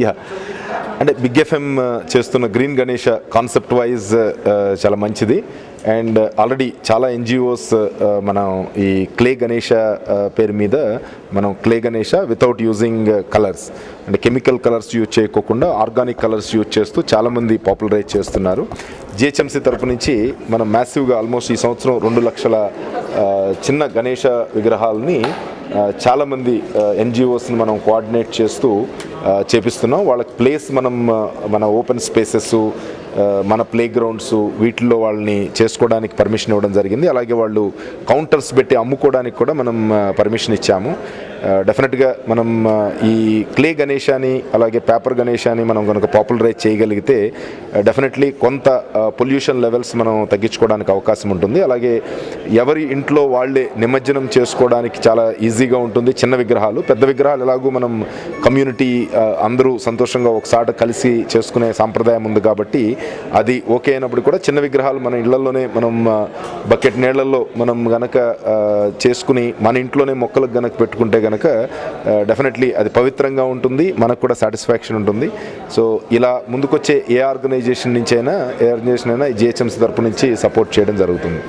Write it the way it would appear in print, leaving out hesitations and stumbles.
Yeah, అంటే big FM చేస్తున్న green Ganesha concept wise చాలా మంచిది. అండ్ ఆల్రెడీ చాలా ఎన్జిఓస్ మనం ఈ క్లే గణేష పేరు మీద మనం clay Ganesha without using colours, అంటే కెమికల్ కలర్స్ యూజ్ చేయకోకుండా ఆర్గానిక్ కలర్స్ యూజ్ చేస్తూ చాలామంది పాపులరైజ్ చేస్తున్నారు. జిహెచ్ఎంసీ తరపు నుంచి మనం మ్యాసివ్గా ఆల్మోస్ట్ ఈ సంవత్సరం 2 లక్షల చిన్న గణేష విగ్రహాలని చాలామంది ఎన్జిఓస్ని మనం కోఆర్డినేట్ చేస్తూ చేపిస్తున్నాం. వాళ్ళకి ప్లేస్ మన ఓపెన్ స్పేసెస్, మన ప్లే గ్రౌండ్స్ వీటిల్లో వాళ్ళని చేసుకోవడానికి పర్మిషన్ ఇవ్వడం జరిగింది. అలాగే వాళ్ళు కౌంటర్స్ పెట్టి అమ్ముకోవడానికి కూడా మనం పర్మిషన్ ఇచ్చాము. డెఫినెట్గా మనం ఈ క్లే గణేశాని అలాగే పేపర్ గణేశాని మనం కనుక పాపులరైజ్ చేయగలిగితే డెఫినెట్లీ కొంత పొల్యూషన్ లెవెల్స్ మనం తగ్గించుకోవడానికి అవకాశం ఉంటుంది. అలాగే ఎవరి ఇంట్లో వాళ్ళే నిమజ్జనం చేసుకోవడానికి చాలా ఈజీగా ఉంటుంది. చిన్న విగ్రహాలు, పెద్ద విగ్రహాలు ఎలాగూ మనం కమ్యూనిటీ అందరూ సంతోషంగా ఒకసారి కలిసి చేసుకునే సాంప్రదాయం ఉంది కాబట్టి అది ఓకే అయినప్పుడు కూడా చిన్న విగ్రహాలు మన ఇళ్లలోనే మనం బకెట్ నీళ్లలో మనం గనక చేసుకుని మన ఇంట్లోనే మొక్కలకు గనక పెట్టుకుంటే గనక డెఫినెట్లీ అది పవిత్రంగా ఉంటుంది, మనకు కూడా సాటిస్ఫాక్షన్ ఉంటుంది. సో ఇలా ముందుకొచ్చే ఏ ఆర్గనైజేషన్ అయినా జిహెచ్ఎంసీ తరపు నుంచి సపోర్ట్ చేయడం జరుగుతుంది.